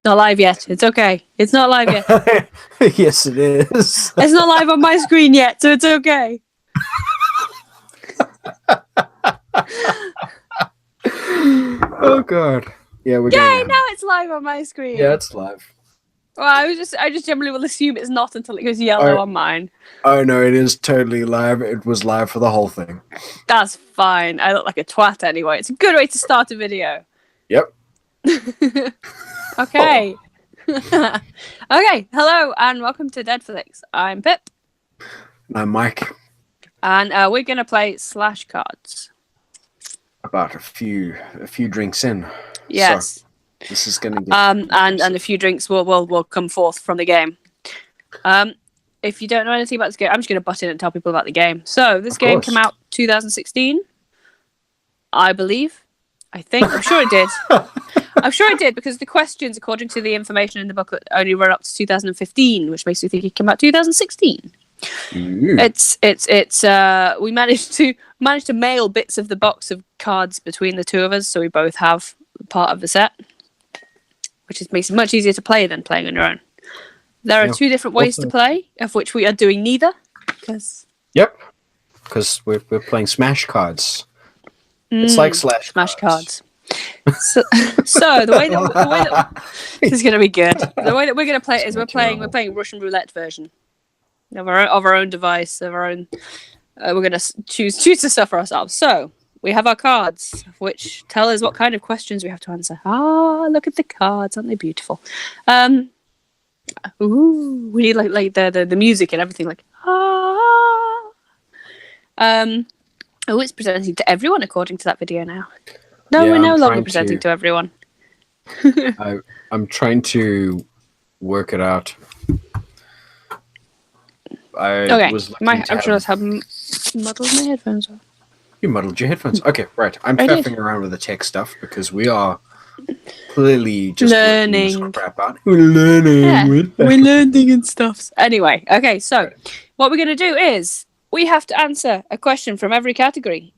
not live yet. It's okay. It's not live yet. Yes, it is. It's not live on my screen yet, so it's okay. Oh god. Yeah, we're Yay! Now it's live on my screen. Yeah, it's live. Well, I just generally will assume it's not until it goes yellow on mine. Oh no, it is totally live. It was live for the whole thing. That's fine. I look like a twat anyway. It's a good way to start a video. Yep. Okay. Okay. Hello and welcome to Deadflicks. I'm Pip. I'm Myk. And we're gonna play slash cards. About a few drinks in. Yes. So, this is gonna get and a few drinks will come forth from the game. If you don't know anything about this game, I'm just gonna butt in and tell people about the game. So this game came out 2016, I believe. I'm sure it did. I'm sure it did because the questions, according to the information in the booklet, only run up to 2015, which makes me think it came out 2016. It's we managed to mail bits of the box of cards between the two of us, so we both have part of the set, which makes it much easier to play than playing on your own. There are two different ways to play, of which we are doing neither. Because we're playing Smash cards. It's like Smash cards. So the way that this is going to be good. The way that we're going to play it is we're playing Russian roulette version of our own device, of our own. We're going to choose to suffer ourselves. So we have our cards, which tell us what kind of questions we have to answer. Ah, look at the cards, aren't they beautiful? Ooh, we need like the music and everything, like ah. Oh, it's presenting to everyone according to that video now. No, we're no longer presenting to everyone. I'm trying to work it out. I'm sure that's how muddled my headphones are. You muddled your headphones. Okay, right. I'm faffing around with the tech stuff because we are clearly just learning. Crap out. We're learning. Yeah, we're learning and stuff. Anyway, okay, so what we're going to do is we have to answer a question from every category.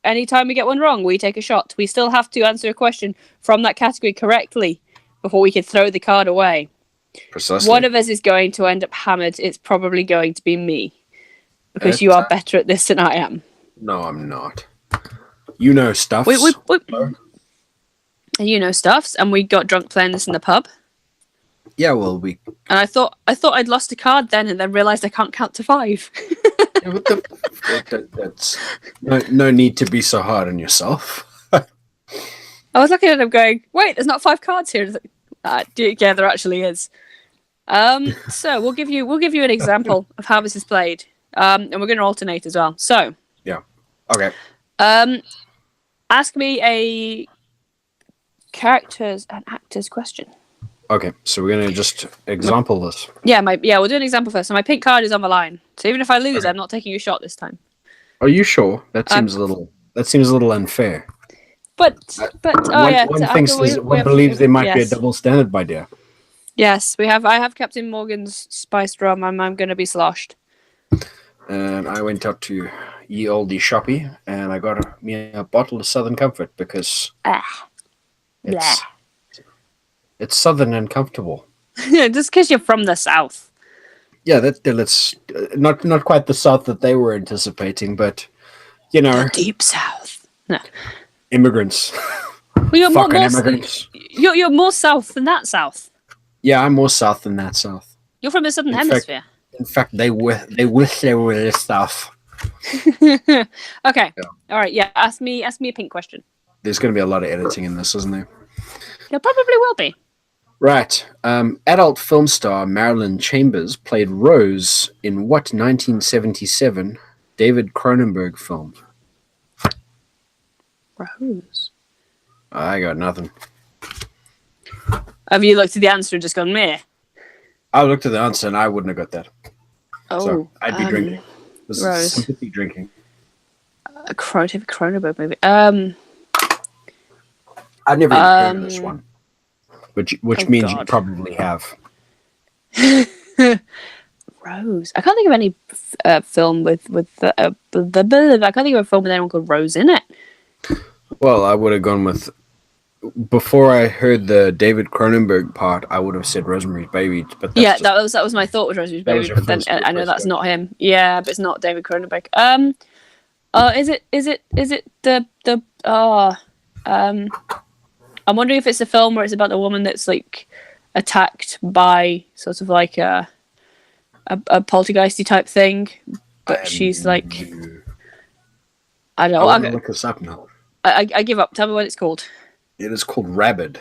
Anytime we get one wrong, we take a shot. We still have to answer a question from that category correctly before we can throw the card away. Precisely. One of us is going to end up hammered. It's probably going to be me because you are better at this than I am. No, I'm not. You know stuff. You know stuffs, and we got drunk playing this in the pub. Yeah, well, and I thought I'd lost a card then, and then realised I can't count to 5. That's no need to be so hard on yourself. I was looking at him going, wait, there's not 5 cards here. Yeah, there actually is. So we'll give you an example of how this is played, and we're going to alternate as well. So yeah, okay. Ask me a characters and actors question. Okay, so we're gonna just example this. Yeah, we'll do an example first. So my pink card is on the line. So even if I lose, I'm not taking a shot this time. Are you sure? That seems a little unfair. But one believes there might be a double standard, my dear. Yes, I have Captain Morgan's spiced rum. I'm going to be sloshed. And I went out to ye olde shoppy, and I got me a bottle of Southern Comfort because it's southern and comfortable. Just because you're from the south. Yeah, that's not quite the south that they were anticipating, but you know, the deep south. No. Immigrants. Well, you're fucking immigrants. You're more south than that south. Yeah, I'm more south than that south. You're from the southern hemisphere. In fact, they wish they were this stuff. Okay. Yeah. All right. Yeah. Ask me a pink question. There's going to be a lot of editing in this, isn't there? There probably will be. Right. Adult film star Marilyn Chambers played Rose in what 1977 David Cronenberg film? Rose. I got nothing. Have you looked at the answer and just gone meh? I looked at the answer and I wouldn't have got that. Oh, so I'd be drinking. This is Rose. sympathy drinking. A Cronenberg movie. I've never even heard of this one, which means you probably have. Rose. I can't think of any film with I can't think of a film with anyone called Rose in it. Well, I would have gone with before I heard the David Cronenberg part, I would have said Rosemary's Baby, but that's that was my thought with Rosemary's that was Baby. your But then first I know that's go. not him. Yeah, but it's not David Cronenberg. Is it the I'm wondering if it's a film where it's about a woman that's like attacked by sort of like a poltergeisty type thing, but she's like, I don't know. I'm gonna look this up now. I give up. Tell me what it's called. It is called Rabid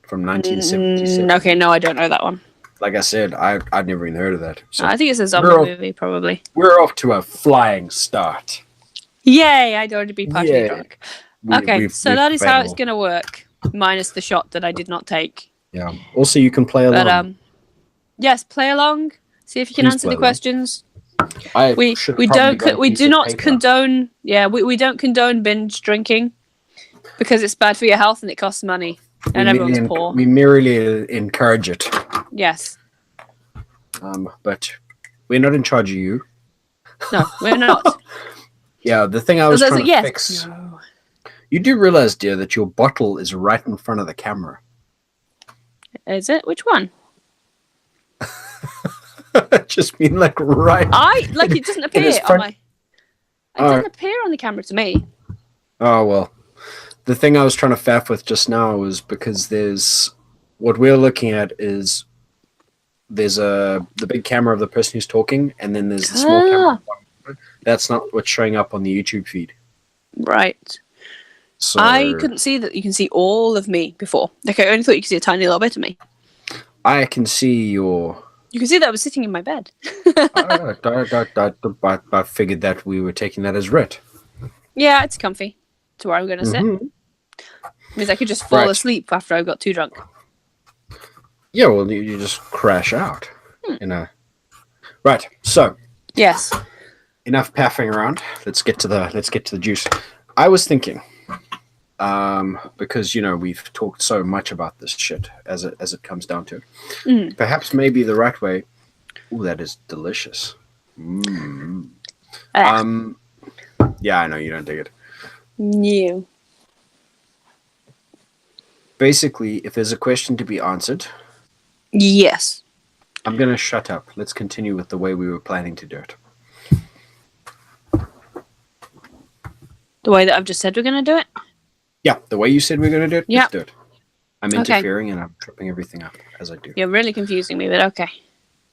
from 1977. Okay, no, I don't know that one. Like I said, I'd never even heard of that. So I think it's a zombie movie, probably. We're off to a flying start. Yay! I don't want to be partially Yeah. drunk. Okay, so that is how it's going to work, minus the shot that I did not take. Yeah. Also, you can play along. But yes, play along. See if you can answer the questions. We do not condone. Yeah, we don't condone binge drinking because it's bad for your health and it costs money, and everyone's poor. We merely encourage it. Yes. But we're not in charge of you. No, we're not. Yeah, the thing I was trying to fix. No. You do realize, dear, that your bottle is right in front of the camera. Is it? Which one? Just mean like right. It doesn't appear on my. It doesn't appear on the camera to me. Oh well, the thing I was trying to faff with just now was because there's what we're looking at is there's the big camera of the person who's talking, and then there's the small camera. That's not what's showing up on the YouTube feed. Right. So I couldn't see that you can see all of me before. Like I only thought you could see a tiny little bit of me. I can see your. You can see that I was sitting in my bed. I figured that we were taking that as read. Yeah, it's comfy. To where I'm going to sit. Means I could just fall asleep after I got too drunk. Yeah, well, you just crash out. Right. So. Yes. Enough paffing around. Let's get to the juice. I was thinking, because we've talked so much about this shit as it comes down to it. Perhaps maybe the right way. Ooh, that is delicious. Yeah, I know you don't dig it. No. Basically, if there's a question to be answered, yes, I'm gonna shut up. Let's continue with the way we were planning to do it. The way that I've just said we're going to do it? Yeah, the way you said we're going to do it, let's do it. I'm Okay. interfering and I'm tripping everything up as I do. You're really confusing me, but okay.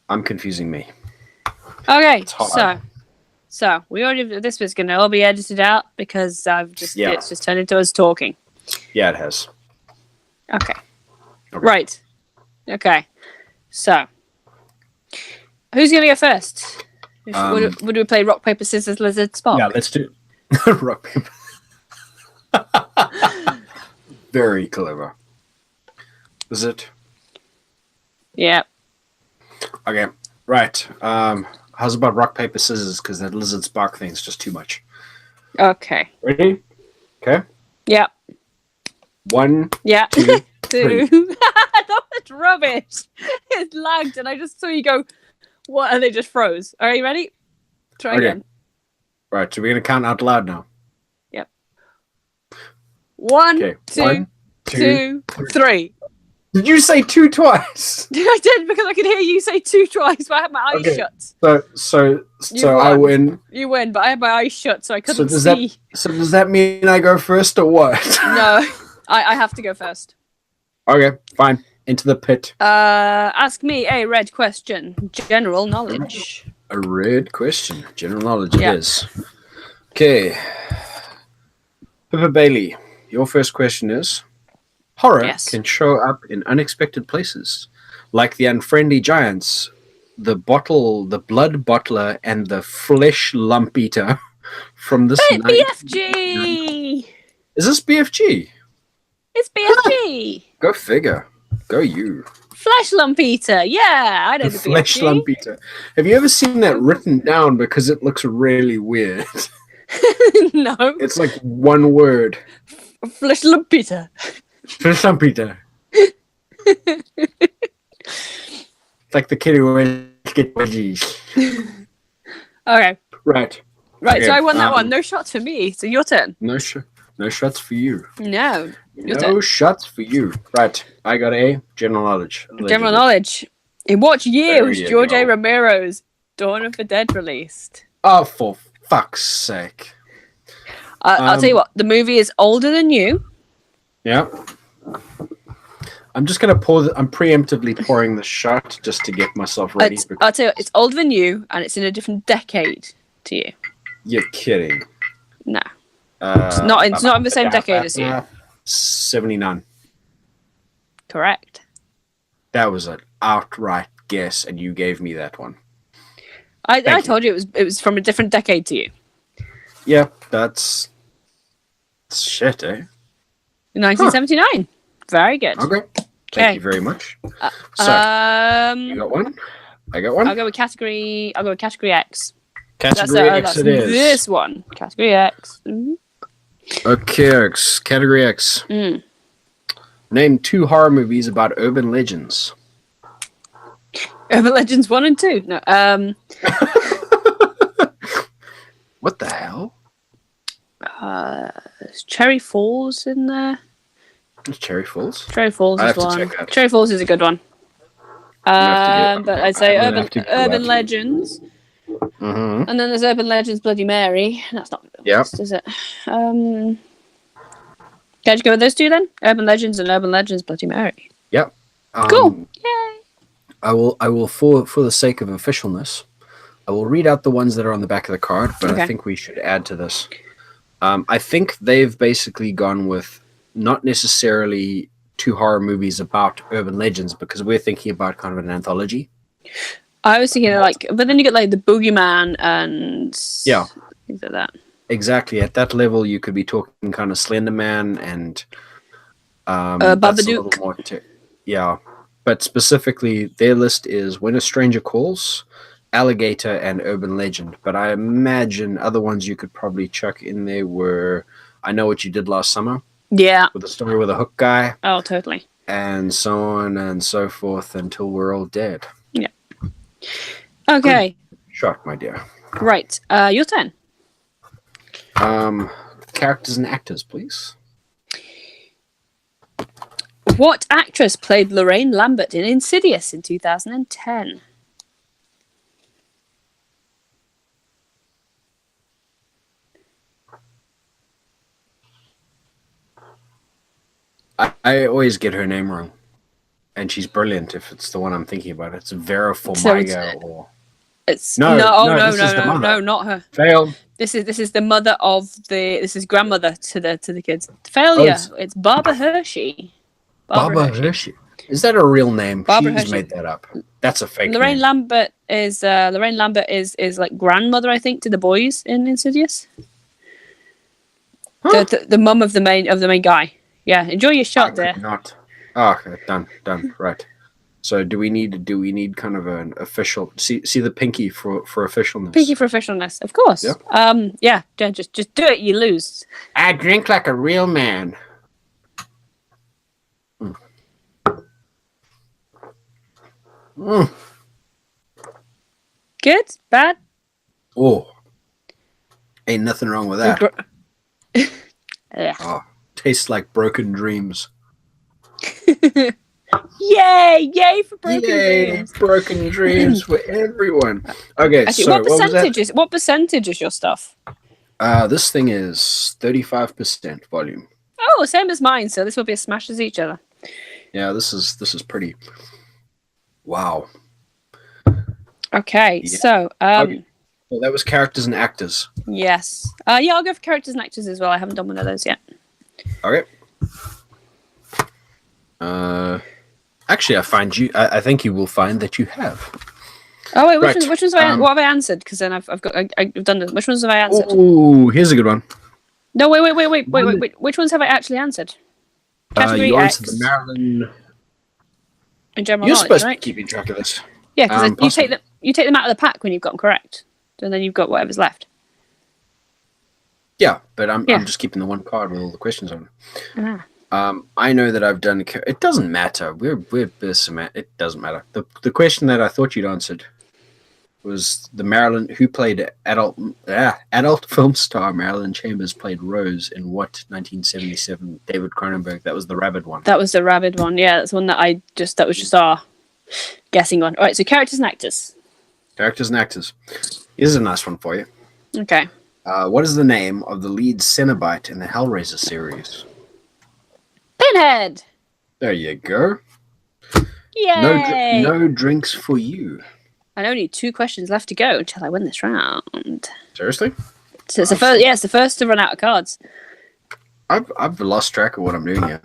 I'm confusing me. Okay, so we already this was going to all be edited out because it's just turned into us talking. Yeah, it has. Okay. Right. Okay. So, who's going to go first? Would we play rock, paper, scissors, lizard, spark? Yeah, let's do rock, paper. Very clever. Is it? Yeah. Okay. Right. How's about rock, paper, scissors? Because that lizard spark thing is just too much. Okay. Ready? Okay. Yeah. 1, yeah. 2, 3. That was rubbish. It lagged, and I just saw you go. What? And they just froze. Are you ready? Try again. Right. So we're gonna count out loud now. Yep. 1, okay. 2, 1, 2, 3. Did you say 2 twice? I did because I could hear you say 2 twice, but I had my eyes shut. So I win. You win, but I had my eyes shut, so I couldn't see. So does that mean I go first or what? No, I have to go first. Okay, fine. Into the pit. Ask me a red question. General knowledge. A red question. General knowledge it is. Okay. Pippa Bailey, your first question is: horror can show up in unexpected places, like the unfriendly giants, the blood bottler, and the flesh lump eater from this BFG! Is this BFG? It's BFG! Go figure. Go you. Flesh lump eater. Yeah, I know the flesh BFG. lump eater. Have you ever seen that written down? Because it looks really weird. No. It's like one word. Flesh lump eater. Flesh lump eater. It's like the kid who always gets veggies. Okay. Right. Okay. So I won that one. No shots for me. So your turn. No shots for you. No. No shots for you. Right. I got a general knowledge. Allegedly. General knowledge. In what year was George A. Romero's Dawn of the Dead released? Oh, for fuck's sake. I'll tell you what. The movie is older than you. Yeah. I'm just going to pour... I'm preemptively pouring the shot just to get myself ready. I'll tell you what. It's older than you, and it's in a different decade to you. You're kidding. No. It's not in the same decade as you. 79. Correct. That was an outright guess, and you gave me that one. I told you it was from a different decade to you. Yeah, that's shit, eh? 1979. Huh. Very good. Okay. Thank you very much. So, you got one? I got one? I'll go with category X. Category X it is. This one. Category X. Mm-hmm. Okay, Category X. Name 2 horror movies about urban legends. Urban Legends 1 and 2. No. What the hell? Is Cherry Falls in there? Is Cherry Falls? Cherry Falls is one. Cherry Falls is a good one. But I'd say Urban Legends. Mm-hmm. And then there's Urban Legends Bloody Mary. That's not the list, is it? Can you go with those 2 then? Urban Legends and Urban Legends Bloody Mary. Yep. Cool. Yay. I will for the sake of officialness, I will read out the ones that are on the back of the card, but I think we should add to this. I think they've basically gone with not necessarily 2 horror movies about urban legends, because we're thinking about kind of an anthology. I was thinking but then you get like the Boogeyman and things like that. Exactly. At that level, you could be talking kind of Slender Man and Babadook. Yeah. But specifically, their list is When a Stranger Calls, Alligator, and Urban Legend. But I imagine other ones you could probably chuck in there were I Know What You Did Last Summer. Yeah. With the story with a hook guy. Oh, totally. And so on and so forth until we're all dead. Yeah. Okay. Shot, my dear. Right. Your turn. Characters and actors, please. What actress played Lorraine Lambert in Insidious in 2010? I always get her name wrong. And she's brilliant if it's the one I'm thinking about. It's Vera Farmiga or... No, not her. Fail. This is the mother of this is grandmother to the kids. Failure. It's Barbara Hershey. Barbara Hershey. Is that a real name? Barbara She's Hershey. Made that up. That's a fake Lorraine name. Lambert is like grandmother, I think, to the boys in Insidious. Huh? The mum of the main guy. Yeah, enjoy your shot there. Not. Oh, okay, done. Right. So do we need kind of an official see the pinky for officialness? Pinky for officialness, of course. Yep. Yeah, just do it, you lose. I drink like a real man. Good? Bad? Oh. Ain't nothing wrong with that. Oh, tastes like broken dreams. Yay for broken dreams. Broken dreams for everyone. Okay, actually, so what percentage is your stuff? This thing is 35% volume. Oh, same as mine, so this will be as smash as each other. Yeah, this is pretty. Wow. Okay, yeah. So well, that was characters and actors. Yes. Yeah, I'll go for characters and actors as well. I haven't done one of those yet. Okay. Actually, I think you will find that you have. Oh wait, which ones what have I answered? Because then I've done this. Which ones have I answered? Oh, here's a good one. No, wait. Which ones have I actually answered? Category you X. answered the Maryland. In general You're knowledge, supposed right? to be keeping track of this. Yeah, because you take them out of the pack when you've got them correct, and then you've got whatever's left. Yeah, but I'm just keeping the one card with all the questions on it. Ah. I know that I've done. It doesn't matter. It doesn't matter. The question that I thought you'd answered was the Marilyn who played adult film star Marilyn Chambers played Rose in what 1977 David Cronenberg? That was the rabid one. That was the rabid one. Yeah, that's one that was just our guessing one. All right, so characters and actors. Characters and actors. Here's a nice one for you. Okay. What is the name of the lead Cenobite in the Hellraiser series? Pinhead. There you go. Yay! No drinks for you. I only need 2 questions left to go until I win this round. Seriously? So it's the first. Yeah, it's the first to run out of cards. I've lost track of what I'm doing here.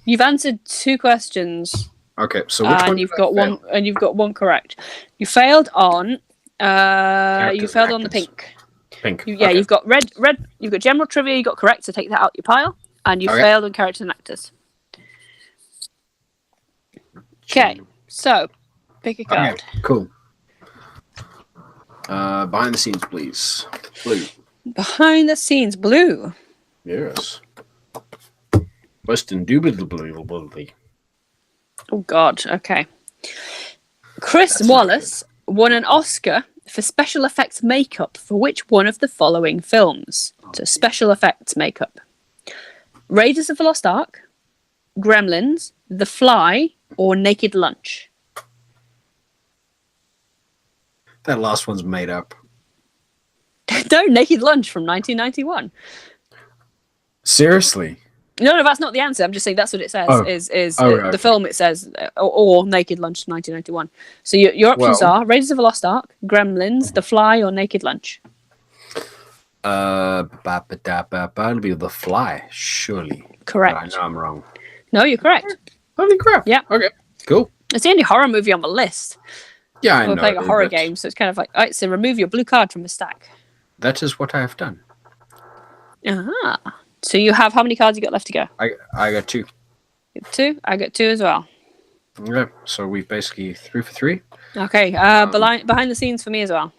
You've answered 2 questions. Okay, so which one? You've got one, and you've got one correct. You failed on. You failed on the pink. Pink. Okay. You've got red. You've got general trivia. You got correct, so take that out your pile. And you failed on characters and actors. Okay, so pick a card. Okay, cool. Behind the scenes, please. Blue. Behind the scenes, blue. Yes. Most indubitably. Oh God. Okay. Chris Wallace won an Oscar for special effects makeup for which one of the following films? So special effects makeup: Raiders of the Lost Ark, Gremlins, The Fly, or Naked Lunch? That last one's made up. No, Naked Lunch from 1991. Seriously? No, that's not the answer. I'm just saying that's what it says. Right. The film it says, or Naked Lunch 1991. So your options are Raiders of the Lost Ark, Gremlins, The Fly, or Naked Lunch. It'll be The Fly, surely. Correct. But I know I'm wrong. No, you're correct. Holy crap. Yeah. Okay, cool. It's the only horror movie on the list. Yeah, I know. We're playing a horror game, so it's kind of like, all right, so remove your blue card from the stack. That is what I have done. So you have, how many cards you got left to go? I got 2. You got 2? I got 2 as well. Okay, so we've basically 3 for 3. Okay, behind the scenes for me as well.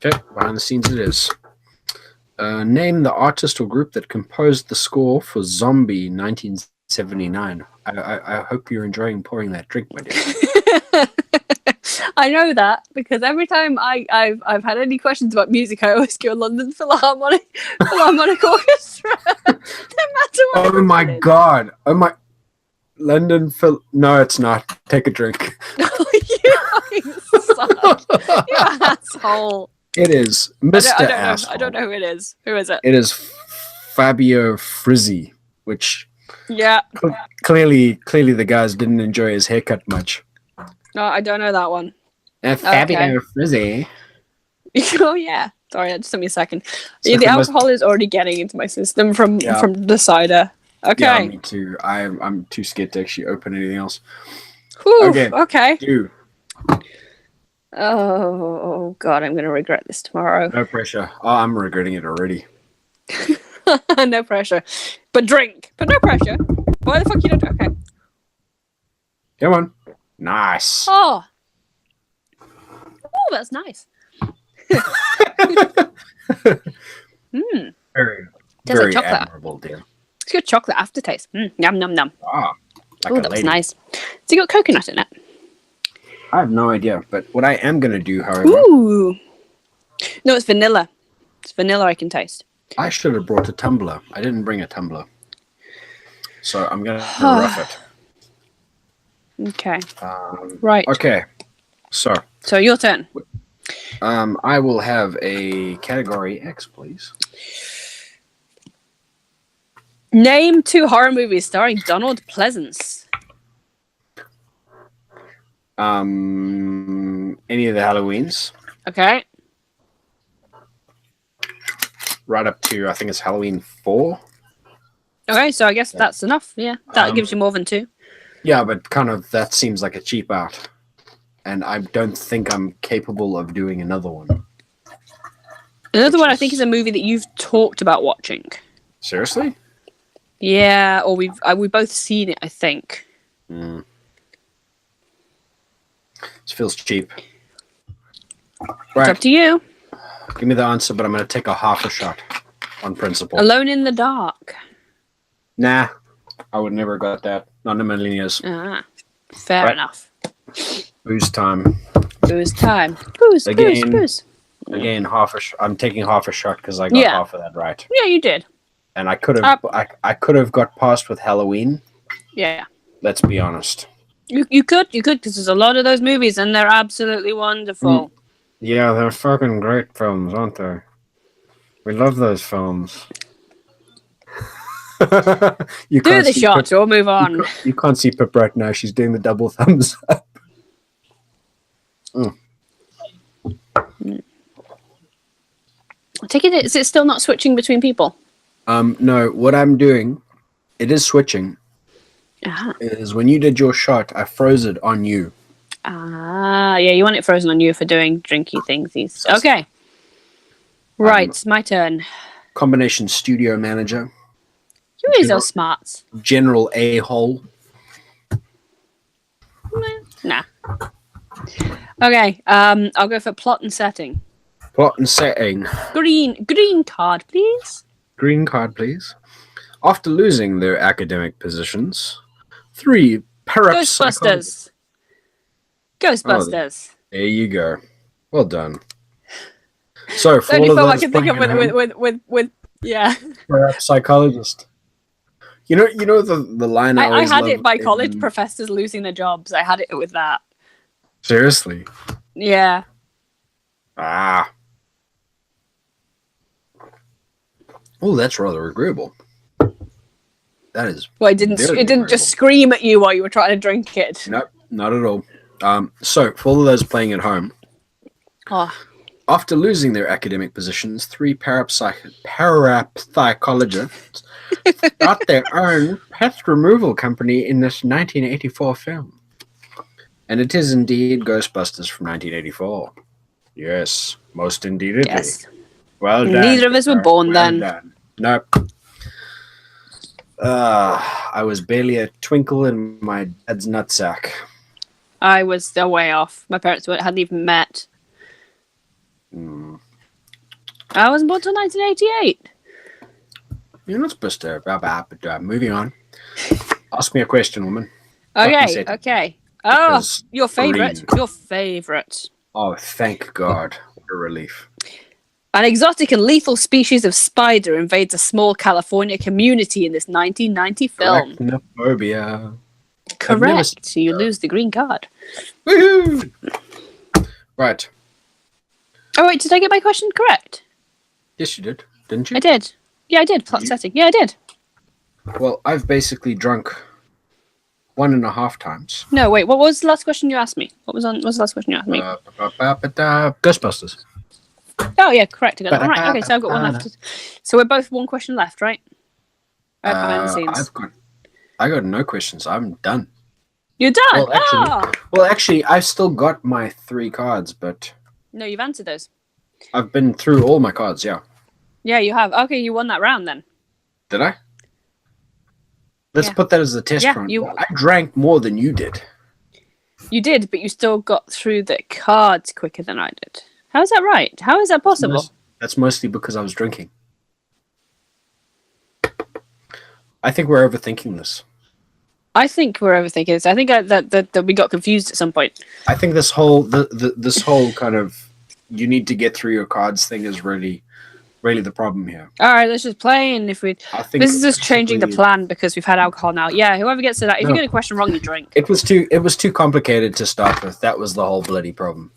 Okay, behind the scenes it is. Name the artist or group that composed the score for Zombie 1979. I hope you're enjoying pouring that drink, my dear. I know that because every time I've had any questions about music, I always go London Philharmonic Orchestra. No matter what. Oh my god! Oh my, London Phil. No, it's not. Take a drink. You fucking suck. You asshole. It is Mr. I don't know who it is. Who is it? It is Fabio Frizzi, which clearly the guys didn't enjoy his haircut much. No, I don't know that one. Fabio Frizzi. Oh yeah. Sorry, that just took me a second. So the alcohol is already getting into my system from the cider. Okay. Yeah, me too. I'm too scared to actually open anything else. Whew, okay. Do. Oh God, I'm gonna regret this tomorrow. No pressure. Oh, I'm regretting it already. No pressure. But drink. But no pressure. Why the fuck you don't? Okay. Come on. Nice. Oh, that's nice. Very admirable, dear. It's good chocolate aftertaste. Yum num num. Ah, like that was nice. So you got coconut in it? I have no idea, but what I am gonna do, however. Ooh. No, it's vanilla. It's vanilla I can taste. I should have brought a tumbler. I didn't bring a tumbler, so I'm gonna rough it. Okay. Right. Okay. So your turn. I will have a category X, please. Name 2 horror movies starring Donald Pleasence. Any of the Halloweens. Okay. Right up to, I think it's Halloween 4. Okay, so I guess that's enough. Yeah, that gives you more than 2. Yeah, but kind of that seems like a cheap out. And I don't think I'm capable of doing another one. Another one I think is a movie that you've talked about watching. Seriously? Yeah, or we've both seen it, I think. This feels cheap. Right. It's up to you. Give me the answer, but I'm going to take a half a shot on principle. Alone in the Dark. Nah, I would never have got that. Not in a million years. Fair enough. Booze time. Booze time. Booze, again, booze. Again, I'm taking half a shot because I got half of that right. Yeah, you did. And I could have, I could have got past with Halloween. Yeah. Let's be honest. You could, because there's a lot of those movies, and they're absolutely wonderful. Yeah, they're fucking great films, aren't they? We love those films. Do the shot, or move on. You can't see Pip right now. She's doing the double thumbs up. Take it. Is it still not switching between people? No. What I'm doing, it is switching. Is when you did your shot, I froze it on you. Yeah. You want it frozen on you for doing drinky things. Okay. Right, my turn. Combination studio manager. You are so smart. General a-hole. Nah. Okay. I'll go for plot and setting. Plot and setting. Green card, please. Green card, please. After losing their academic positions, 3 Ghostbusters. Ghostbusters. There you go. Well done. So for only all of I can think of with psychologist. You know the line I had it by college professors losing their jobs. I had it with that. Seriously? Yeah. Oh, that's rather agreeable. That is. Well, it didn't just scream at you while you were trying to drink it. Nope, not at all. So for all of those playing at home. After losing their academic positions, 3 parapsychologists start their own pest removal company in this 1984 film. And it is indeed Ghostbusters from 1984. Yes, most indeedly. Yes. Well done. Neither of us were born then. Done. Nope. I was barely a twinkle in my dad's nutsack. I was still way off. My parents hadn't even met. I wasn't born until 1988. You're not supposed to. But moving on. Ask me a question, woman. Okay. Oh, your favourite. Your favourite. Oh, thank God. What a relief. An exotic and lethal species of spider invades a small California community in this 1990 film. Arachnophobia. Correct. You lose the green card. Woohoo! Right. Oh, wait, did I get my question correct? Yes, you did. Didn't you? I did. Yeah, I did. Plot setting. Yeah, I did. Well, I've basically drunk 1.5 times. No, wait. What was the last question you asked me? What was the last question you asked me? Ghostbusters. Oh, yeah, correct. I got that. All right. Okay, so I've got one left. So we're both one question left, right? Behind the scenes. I got no questions. I'm done. You're done? Well, actually, I've still got my 3 cards, but... No, you've answered those. I've been through all my cards, yeah. Yeah, you have. Okay, you won that round then. Did I? Let's put that as a test run. I drank more than you did. You did, but you still got through the cards quicker than I did. How is that right? How is that possible? That's mostly because I was drinking. I think we're overthinking this. I think that we got confused at some point. I think this whole this whole kind of you need to get through your cards thing is really the problem here. All right, let's just play, and this is just changing the plan because we've had alcohol now. Yeah, whoever gets to that, if you get a question wrong, you drink. It was too complicated to start with. That was the whole bloody problem.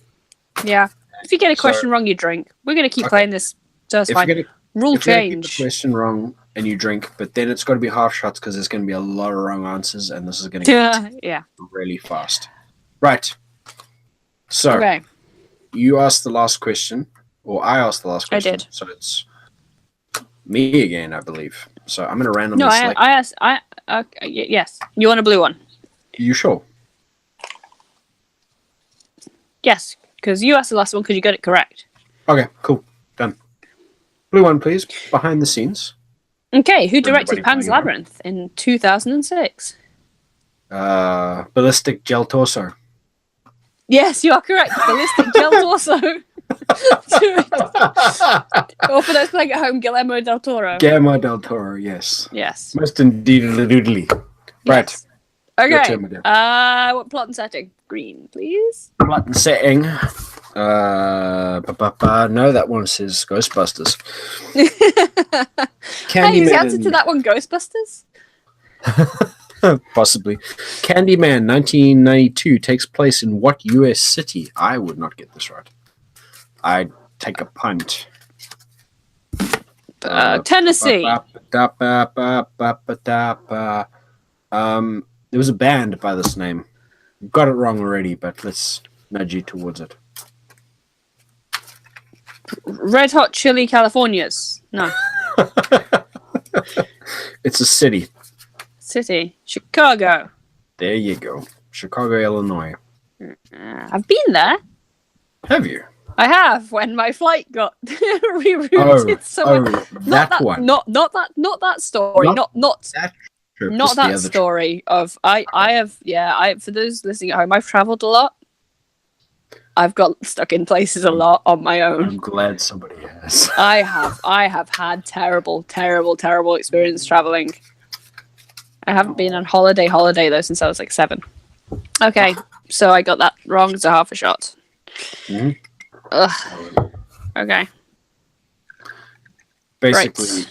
Yeah, if you get a question wrong, you drink. We're gonna keep playing this. So it's fine. Rule change. If you get a question wrong and you drink, but then it's got to be half shots because there's going to be a lot of wrong answers, and this is going to get really fast. Right. So you asked the last question, or I asked the last question. I did. So it's me again, I believe. So I'm going to randomly select. I asked. Yes. You want a blue one? You sure? Yes, because you asked the last one because you got it correct. Okay, cool. Done. Blue one, please. Behind the scenes. Okay, who directed Pan's Labyrinth in 2006? Ballistic Gel Torso. Yes, you are correct. Ballistic Gel Torso. Or for those playing at home, Guillermo del Toro. Guillermo del Toro, yes. Yes. Most indeed, doodly. Right. Okay. What plot and setting? Green, please. Plot and setting. No, that one says Ghostbusters. Hey, is the answer to that one Ghostbusters? Possibly. Candyman 1992 takes place in what US city? I would not get this right. I'd take a punt. Tennessee. There was a band by this name. Got it wrong already, but let's nudge you towards it. Red Hot Chili Californias. No. It's a city. Chicago. There you go. Chicago, Illinois. I've been there. Have you? I have, when my flight got rerouted. That one. Not that story. Not that trip. Not that story of I have for those listening at home, I've travelled a lot. I've got stuck in places a lot on my own. I'm glad somebody has. I have had terrible experience travelling. I haven't been on holiday though since I was like 7. Okay, so I got that wrong as a half a shot. Mm-hmm. Ugh. Okay. Basically,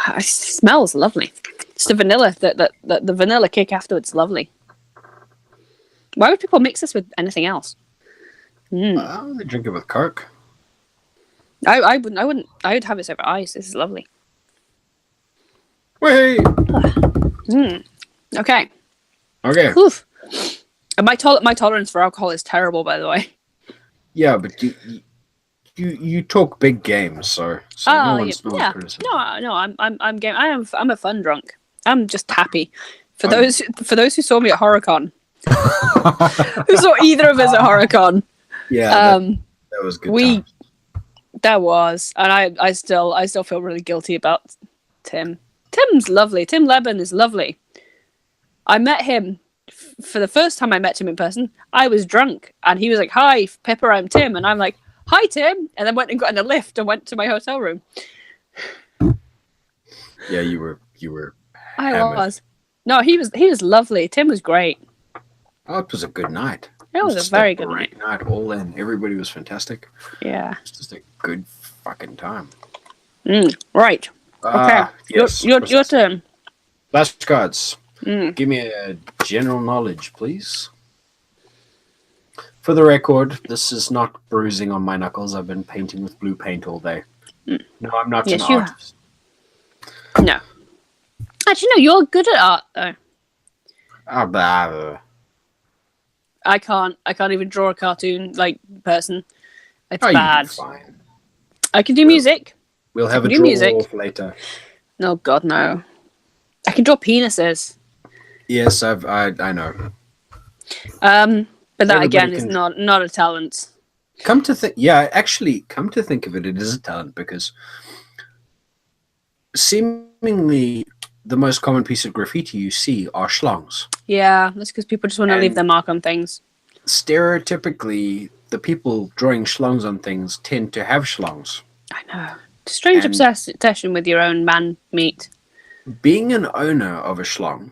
right. It smells lovely. It's the vanilla. The vanilla kick afterwards is lovely. Why would people mix this with anything else? They drink it with Coke. I wouldn't. I would have it over ice. This is lovely. Wait. Okay. Okay. Oof. And my tolerance for alcohol is terrible, by the way. Yeah, but you talk big games, so no one smells criticism. No, I'm game. I'm a fun drunk. I'm just happy. For those who saw me at HorrorCon, who saw either of us at HorrorCon? Yeah, that was good. That was, and I still feel really guilty about Tim. Tim's lovely. Tim Leben is lovely. I met him for the first time. I met him in person. I was drunk, and he was like, "Hi, Pippa, I'm Tim," and I'm like, "Hi, Tim," and then went and got in a lift and went to my hotel room. Yeah, you were. I was. No, he was lovely. Tim was great. Oh, it was a good night. It was a very good night. All in. Everybody was fantastic. Yeah. It's just a good fucking time. Right. Okay. Yes. Your turn. Flashcards. Give me a general knowledge, please. For the record, this is not bruising on my knuckles. I've been painting with blue paint all day. No, I'm not an artist. No. Actually, no, you're good at art, though. I can't even draw a cartoon like person. It's bad. Fine. I can do music. We'll have a draw off later. No, God, no. I can draw penises. Yes, I know. But that again is not a talent. Come to think of it, it is a talent because seemingly the most common piece of graffiti you see are schlongs. Yeah, that's because people just want to leave their mark on things. Stereotypically, the people drawing schlongs on things tend to have schlongs. I know. Strange obsession with your own man meat. Being an owner of a schlong,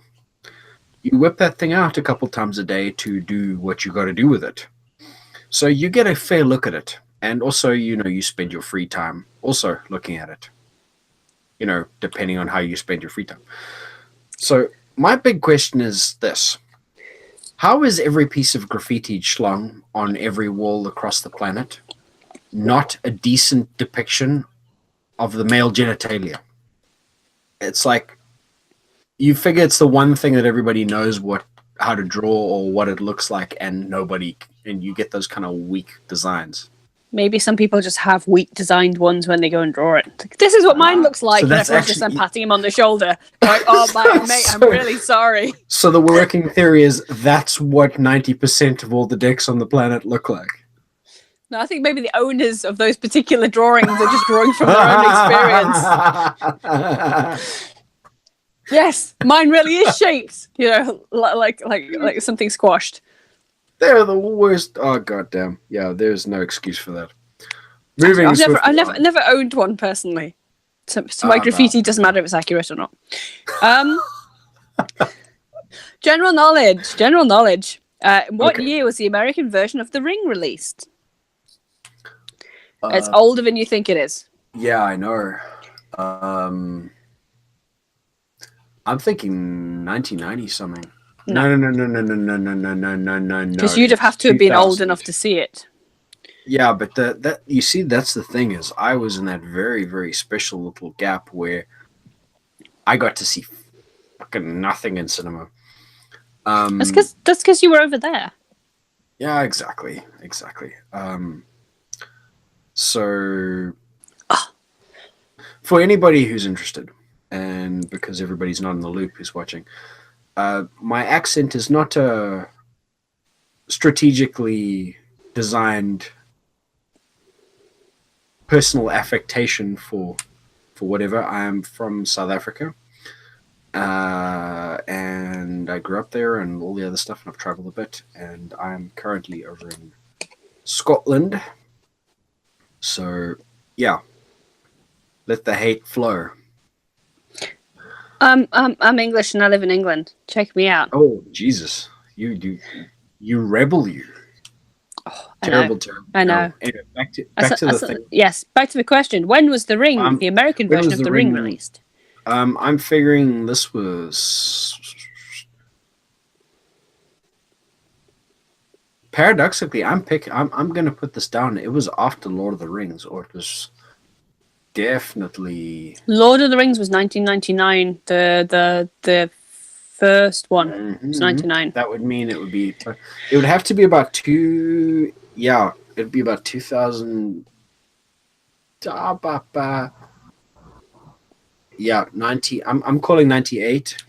you whip that thing out a couple times a day to do what you got to do with it. So you get a fair look at it. And also, you spend your free time also looking at it. Depending on how you spend your free time. So my big question is this. How is every piece of graffiti schlong on every wall across the planet not a decent depiction of the male genitalia? It's like you figure it's the one thing that everybody knows how to draw or what it looks like, and you get those kind of weak designs. Maybe some people just have weak designed ones when they go and draw it. Like, this is what mine looks like. So and I'm patting him on the shoulder. Like, oh, my mate, I'm really sorry. So the working theory is that's what 90% of all the decks on the planet look like. No, I think maybe the owners of those particular drawings are just drawing from their own experience. Yes, mine really is shaped, like something squashed. They're the worst. Oh, goddamn. Yeah, there's no excuse for that. I've never owned one personally. So my graffiti doesn't matter if it's accurate or not. General knowledge. General knowledge. What year was the American version of The Ring released? It's older than you think it is. Yeah, I know. I'm thinking 1990 something. No. Because you'd have to have been old enough to see it. Yeah, but that you see, that's the thing is, I was in that very, very special little gap where I got to see fucking nothing in cinema. That's because you were over there. Yeah, exactly. So, for anybody who's interested, and because everybody's not in the loop who's watching, my accent is not a strategically designed personal affectation for whatever. I am from South Africa, and I grew up there and all the other stuff, and I've traveled a bit, and I'm currently over in Scotland. So, yeah, let the hate flow. I'm English and I live in England. Check me out. Oh, Jesus. You rebel, you. Oh, terrible. I know. Anyway, back to the thing. Yes, back to the question. When was The Ring, the American version of The Ring released? I'm figuring this was... Paradoxically, I'm going to put this down. It was after Lord of the Rings, or it was definitely... Lord of the Rings was 1999. The first one was 99. That would mean it would have to be about two... Yeah, it'd be about 2000... Yeah, 90... I'm calling 98.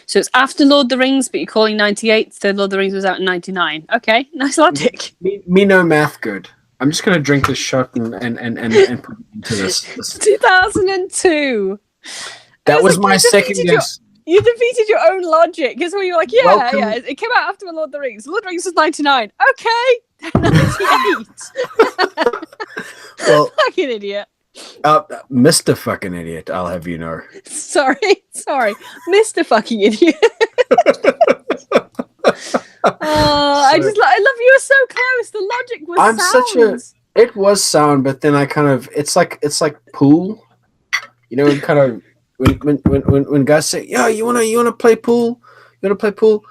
So it's after Lord of the Rings, but you're calling 98, so Lord of the Rings was out in 99. Okay, nice logic. Me no math good. I'm just going to drink this shot and put it into this. 2002. That was my second guess. You defeated your own logic. Because when you were like, yeah, it came out after Lord of the Rings. Lord of the Rings was 99. Okay, 98. Well, fucking idiot. Mr. fucking idiot, I'll have you know. Sorry. Mr. fucking idiot. I love you were so close. The logic was it was sound, but then I kind of, it's like pool. You know, kind of when guys say, "Yeah, you wanna play pool? You wanna play pool?"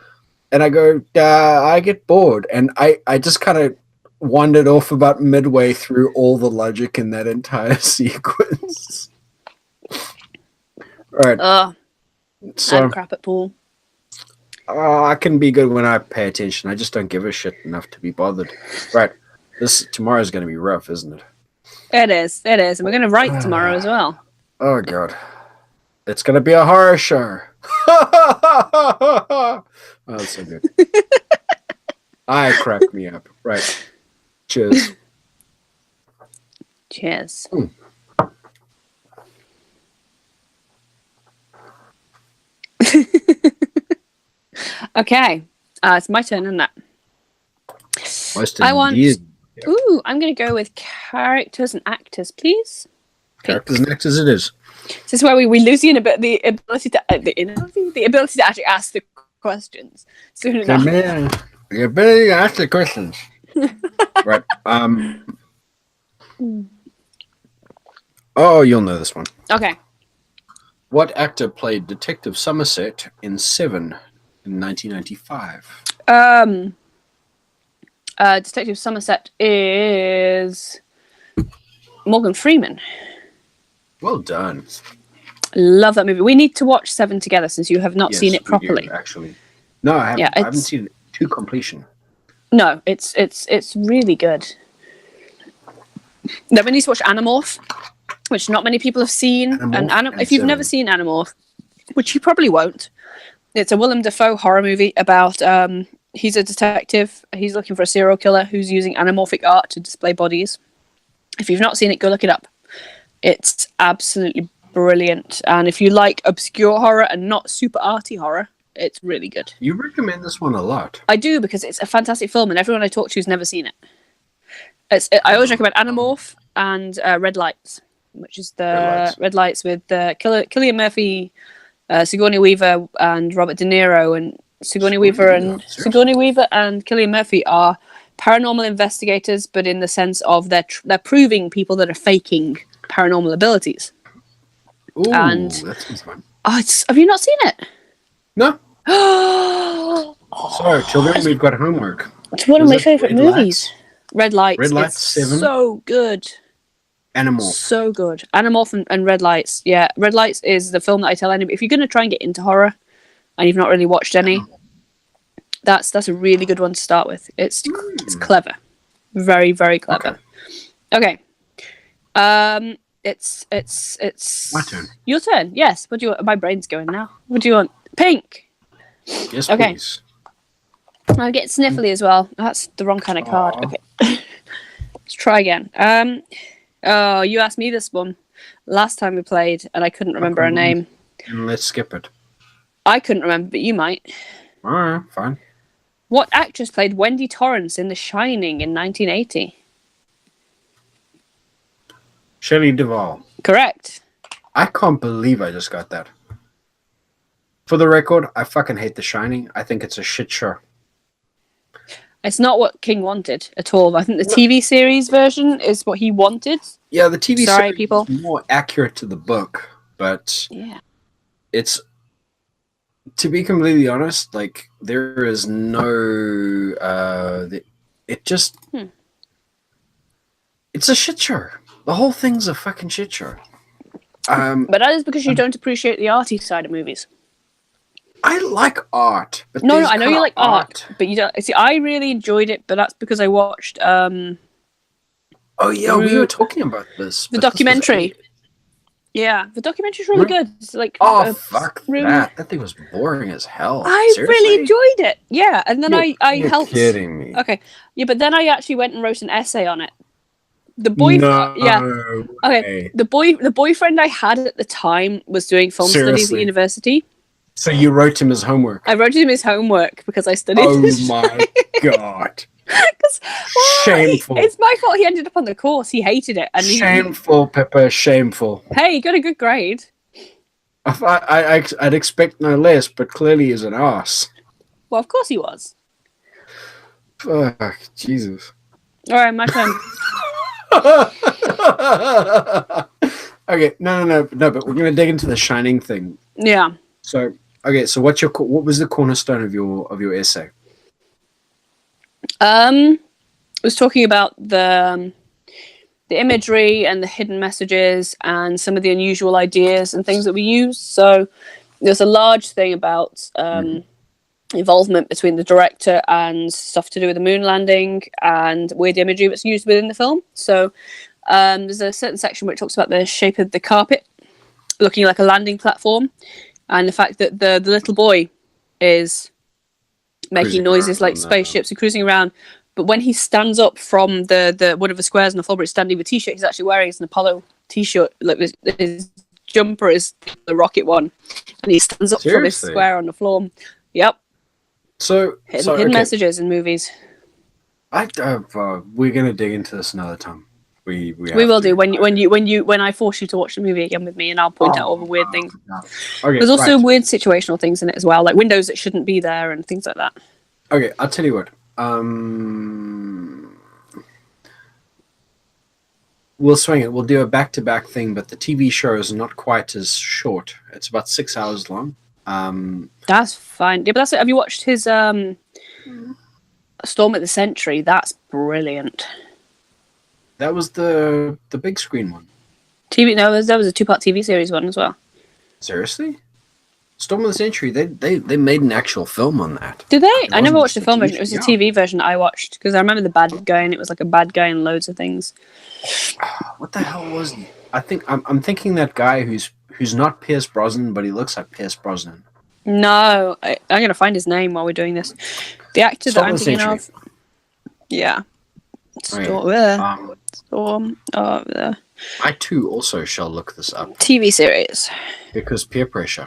And I go, I get bored, and I just kind of wandered off about midway through all the logic in that entire sequence. Right. I'm crap at pool. I can be good when I pay attention. I just don't give a shit enough to be bothered. Right. Tomorrow's going to be rough, isn't it? It is. And we're going to write tomorrow as well. Oh, God. It's going to be a horror show. Oh, that's so good. I cracked me up. Right. Cheers. Cheers. Okay. It's my turn, isn't it? Ooh, I'm going to go with characters and actors, please. Characters and actors it is. This is where we lose the ability to actually ask the questions soon enough. The ability to ask the questions. Right. Oh, you'll know this one. Okay. What actor played Detective Somerset in Seven in 1995? Detective Somerset is Morgan Freeman. Well done. Love that movie. We need to watch Seven together since you have not seen it properly. Do, actually. No, I haven't. I haven't seen it to completion. No, it's really good. Then we need to watch Animorph, which not many people have seen. If you've never seen Animorph, which you probably won't, it's a Willem Dafoe horror movie about he's a detective. He's looking for a serial killer who's using anamorphic art to display bodies. If you've not seen it, go look it up. It's absolutely brilliant. And if you like obscure horror and not super arty horror, it's really good. You recommend this one a lot. I do, because it's a fantastic film and everyone I talk to has never seen it. I always recommend Animorph and Red Lights, which is the Red Lights with Cillian Murphy, Sigourney Weaver and Robert De Niro, and Sigourney Weaver and Cillian Murphy are paranormal investigators, but in the sense of they're proving people that are faking paranormal abilities. Ooh, and that sounds fun. Have you not seen it? No. Sorry, children, we've got homework. It's one of my favorite movies. Red Lights. Red Lights 7. So good. Animorph. So good. Animorph and Red Lights. Yeah, Red Lights is the film that I tell anybody, if you're going to try and get into horror and you've not really watched any, that's a really good one to start with. It's clever. Very, very clever. Okay. It's my turn. Your turn. Yes. What do you want? My brain's going now. What do you want? Pink. Yes, please. I'll get sniffly as well. That's the wrong kind of card. Okay. Let's try again. Oh, you asked me this one last time we played, and I couldn't remember her name. Let's skip it. I couldn't remember, but you might. Alright, fine. What actress played Wendy Torrance in The Shining in 1980? Shelley Duvall. Correct. I can't believe I just got that. For the record, I fucking hate The Shining. I think it's a shit show. It's not what King wanted at all. I think the TV series version is what he wanted. Yeah, the TV series people. is more accurate to the book, but it's, to be completely honest, like, there is no it's a shit show. The whole thing's a fucking shit show. But that is because you don't appreciate the arty side of movies. I like art. But no, I know you like art, but you don't. See, I really enjoyed it, but that's because I watched. Oh yeah, we were talking about this. The documentary. Yeah, the documentary's really good. It's like, fuck that! That thing was boring as hell. I really enjoyed it. Yeah, and then I helped. You're kidding me. Okay, yeah, but then I actually went and wrote an essay on it. The boyfriend I had at the time was doing film studies at university. So you wrote him his homework? I wrote him his homework because I studied. Oh my god! Shameful. It's my fault. He ended up on the course. He hated it. And shameful, Pippa. Shameful. Hey, he got a good grade. I'd expect no less, but clearly he's an ass. Well, of course he was. Fuck, Jesus. All right, my turn. Okay, no, but we're gonna dig into the Shining thing. Yeah. So, okay, so what was the cornerstone of your essay? It was talking about the imagery and the hidden messages and some of the unusual ideas and things that we use. So there's a large thing about involvement between the director and stuff to do with the moon landing and weird imagery that's used within the film. So there's a certain section where it talks about the shape of the carpet looking like a landing platform, and the fact that the little boy is making noises like spaceships and cruising around. But when he stands up from the one of the squares on the floor, where he's standing with a t-shirt, he's actually wearing an Apollo t-shirt. Like his jumper is the rocket one, and he stands up from his square on the floor. Yep. So hidden messages in movies. We're gonna dig into this another time. We will do when I force you to watch the movie again with me, and I'll point out all the weird things. Okay, there's also weird situational things in it as well, like windows that shouldn't be there and things like that. Okay, I'll tell you what. We'll swing it. We'll do a back-to-back thing, but the TV show is not quite as short. It's about 6 hours long. That's fine. Yeah, but that's it. Have you watched his Storm at the Century? That's brilliant. That was the big screen one. TV? No, there was a 2-part TV series one as well. Seriously? Storm of the Century, they made an actual film on that. Did they? I never watched the film version. It was the TV version that I watched, because I remember the bad guy, and it was like a bad guy in loads of things. What the hell was he? I think I'm thinking that guy who's not Pierce Brosnan, but he looks like Pierce Brosnan. No, I'm gonna find his name while we're doing this. The actor that I'm thinking of. Yeah. Storm of the. I too also shall look this up. TV series. Because peer pressure.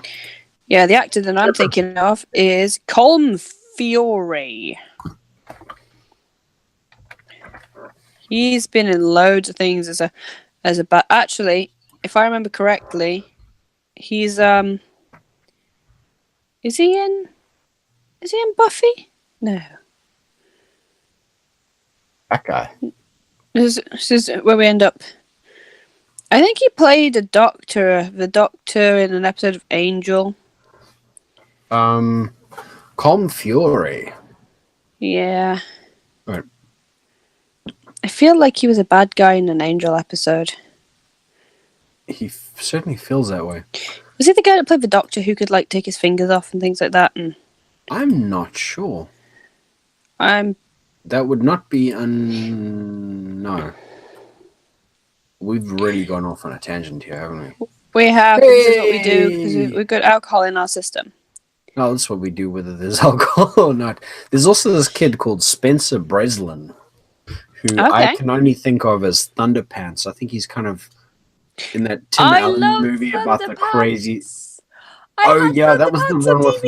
Yeah, the actor that I'm thinking of is Colm Feore. He's been in loads of things as a actually, if I remember correctly, he's Is he in Buffy? No. That guy. This is where we end up. I think he played the Doctor in an episode of Angel. Calm Fury. Yeah. Right. I feel like he was a bad guy in an Angel episode. He certainly feels that way. Was he the guy that played the Doctor who could like take his fingers off and things like that? And I'm not sure. That would not be no. We've really gone off on a tangent here, haven't we? We have. Hey! This is what we do because we've got alcohol in our system. No, that's what we do whether there's alcohol or not. There's also this kid called Spencer Breslin, who I can only think of as Thunderpants. I think he's kind of in that Tim Allen movie about the crazy... that was the one with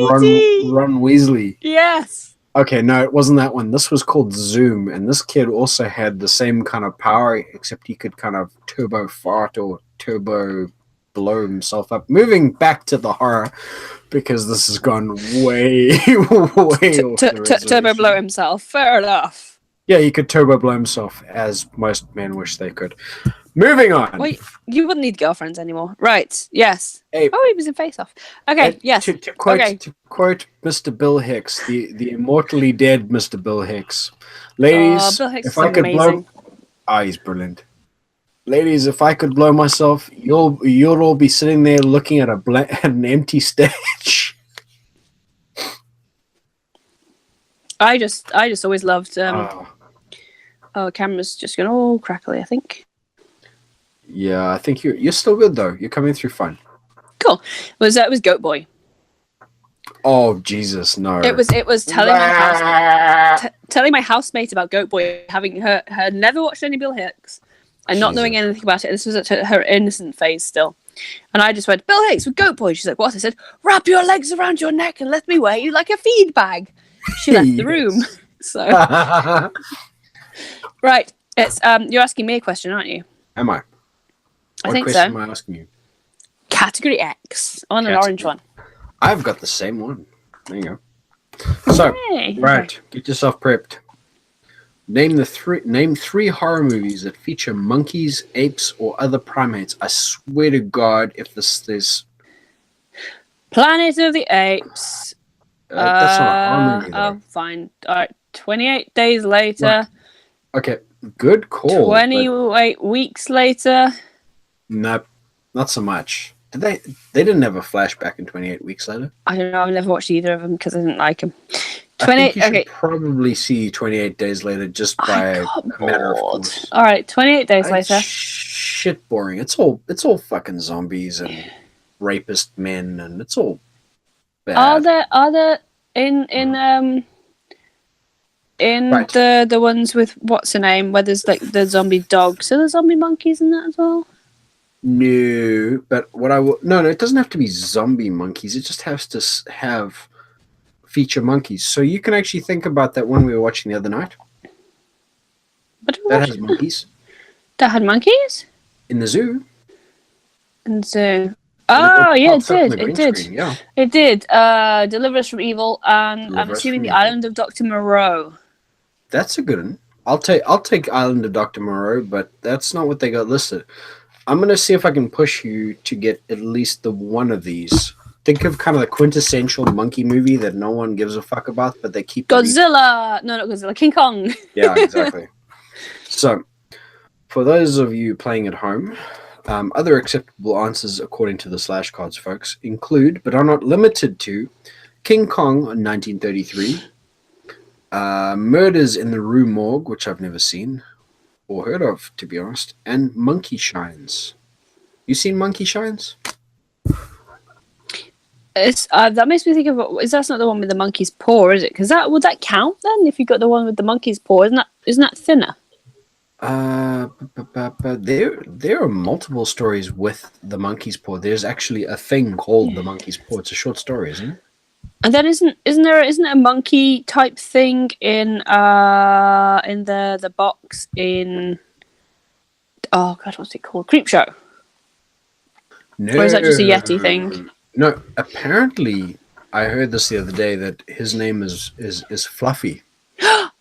Ron Weasley. Yes. Okay, no, it wasn't that one. This was called Zoom, and this kid also had the same kind of power, except he could kind of turbo fart or turbo blow himself up. Moving back to the horror, because this has gone way, way off turbo blow himself. Fair enough. Yeah, he could turbo blow himself, as most men wish they could. Moving on. Wait, you wouldn't need girlfriends anymore. Right, yes. Hey, he was in Face Off. Okay, yes. To quote Mr. Bill Hicks, the immortally dead Mr. Bill Hicks. Ladies, Bill Hicks if I could amazing. he's brilliant. Ladies, if I could blow myself, you'll all be sitting there looking at an empty stage. I just always loved camera's just going all crackly, I think. Yeah, I think you're still good though. You're coming through fine. Cool. Was Goat Boy? Oh Jesus, no! It was telling my housemate about Goat Boy, having her never watched any Bill Hicks and not knowing anything about it. This was at her innocent phase still, and I just went, Bill Hicks with Goat Boy. She's like, what? I said, wrap your legs around your neck and let me wear you like a feed bag. She left the room. So right, it's you're asking me a question, aren't you? Am I? I think so. What question am I asking you? Category X on an orange one. I've got the same one. There you go. So, right, get yourself prepped. Name three horror movies that feature monkeys, apes, or other primates. I swear to God, if there's Planet of the Apes. That's not a horror movie, though. Oh, fine. All right. 28 days later. Right. Okay, good call. 28 weeks later. Nope, not so much. Did they? They didn't have a flashback in 28 weeks later. I don't know. I've never watched either of them because I didn't like them. 28. You should probably see 28 days later just by a matter of course. All right, 28 days later. Shit, boring. It's all fucking zombies and rapist men, and it's all bad. Are there in right. the ones with what's her name where there's like the zombie dogs? So the zombie monkeys in that as well. No, but no, it doesn't have to be zombie monkeys. It just has to have feature monkeys. So you can actually think about that one we were watching the other night. That has monkeys. That had monkeys? In the zoo. In the zoo. Oh, yeah, it did. It did. Screen, yeah. It did. Deliver Us from Evil, and I'm assuming the Island of Dr. Moreau. That's a good one. I'll take Island of Dr. Moreau, but that's not what they got listed. I'm going to see if I can push you to get at least the one of these. Think of kind of the quintessential monkey movie that no one gives a fuck about, but they keep... Godzilla! No, not Godzilla. King Kong. Yeah, exactly. So, for those of you playing at home, other acceptable answers according to the flashcards, folks, include, but are not limited to, King Kong in 1933, Murders in the Rue Morgue, which I've never seen or heard of, to be honest, and Monkey Shines. You seen Monkey Shines? It's that makes me think of that's not the one with the monkey's paw, is it? Because would that count then if you got the one with the monkey's paw? Isn't that thinner? There are multiple stories with the monkey's paw. There's actually a thing called the monkey's paw. It's a short story, isn't it? And then isn't there a monkey type thing in the box in what's it called? Creepshow? No. Or is that just a Yeti thing? No, apparently I heard this the other day that his name is Fluffy.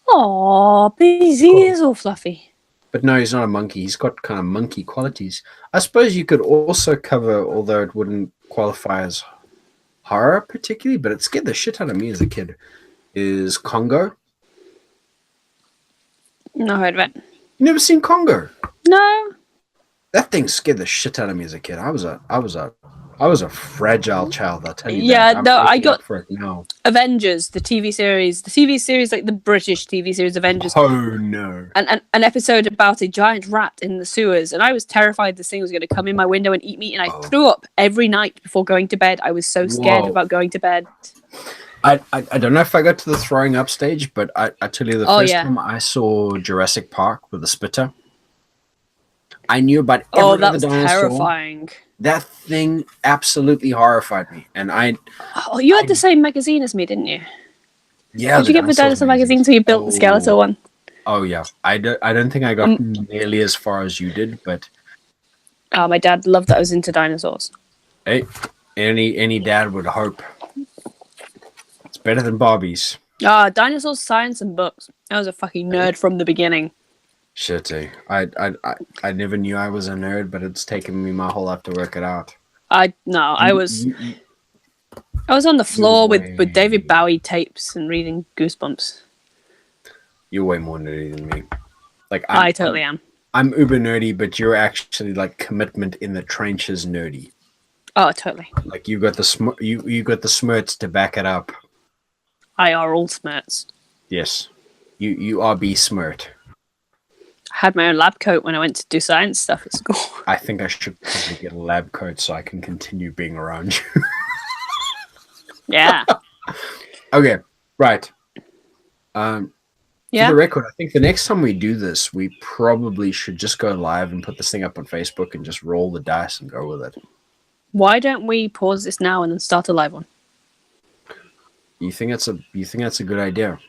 Oh, but he is all fluffy. But no, he's not a monkey. He's got kind of monkey qualities. I suppose you could also cover, although it wouldn't qualify as horror particularly, but it scared the shit out of me as a kid, is Congo. No, heard of it. You never seen Congo? No. That thing scared the shit out of me as a kid. I was a fragile child, I'll tell you yeah, that. no, I got for it now. Avengers, the TV series, like the British TV series Avengers. Oh no! An episode about a giant rat in the sewers, and I was terrified this thing was going to come in my window and eat me, and I threw up every night before going to bed. I was so scared about going to bed. I don't know if I got to the throwing up stage, but I tell you the first time I saw Jurassic Park with a spitter, I knew about every other dinosaur. That was terrifying. That thing absolutely horrified me, and you had the same magazine as me, didn't you? Yeah. Did you get the dinosaur magazine? So you built the skeletal one. Oh yeah, I don't think I got nearly as far as you did, but. Oh, my dad loved that I was into dinosaurs. Hey, any dad would hope. It's better than Barbies. Dinosaurs, science, and books. I was a fucking nerd from the beginning. Shit, I never knew I was a nerd, but it's taken me my whole life to work it out. I was on the floor with David Bowie tapes and reading Goosebumps. You're way more nerdy than me. Like I totally am. I'm uber nerdy, but you're actually like commitment in the trenches nerdy. Oh, totally. Like you got the smirts to back it up. I are all smirts. Yes, you are be smirt. I had my own lab coat when I went to do science stuff at school. I think I should probably get a lab coat so I can continue being around you. Yeah. Okay, right. Yeah. For the record, I think the next time we do this, we probably should just go live and put this thing up on Facebook and just roll the dice and go with it. Why don't we pause this now and then start a live one? You think that's a good idea?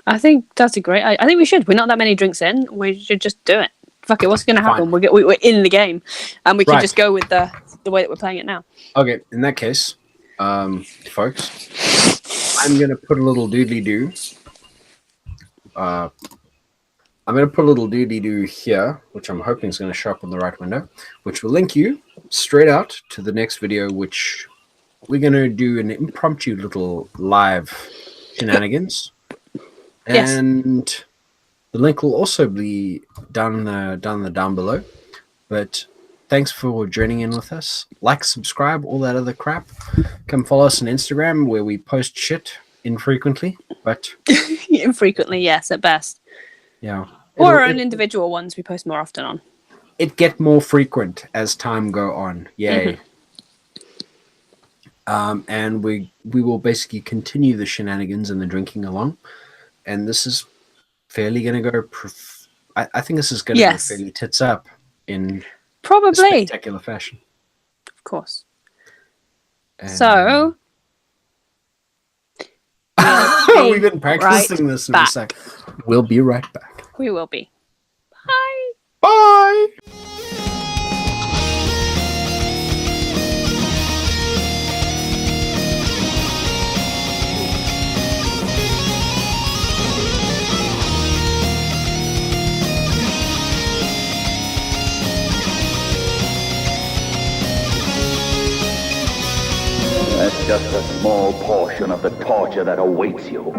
I think that's a great. I think we should. We're not that many drinks in. We should just do it. Fuck it. What's going to happen? We're in the game, and we can just go with the way that we're playing it now. Okay. In that case, folks, I'm going to put a little doodly doo. I'm going to put a little doodly doo here, which I'm hoping is going to show up in the right window, which will link you straight out to the next video, which we're going to do an impromptu little live shenanigans. Yes. And the link will also be down below. But thanks for joining in with us. Like, subscribe, all that other crap. Come follow us on Instagram where we post shit infrequently. But infrequently, yes, at best. Yeah. Or our own individual ones we post more often on. It get more frequent as time go on. Yay. Mm-hmm. And we will basically continue the shenanigans and the drinking along. And this is fairly going to go... I think this is going to go fairly tits up in probably a spectacular fashion. Of course. So... We've been practicing this in a sec. We'll be right back. We will be. Bye. Bye. That's just a small portion of the torture that awaits you.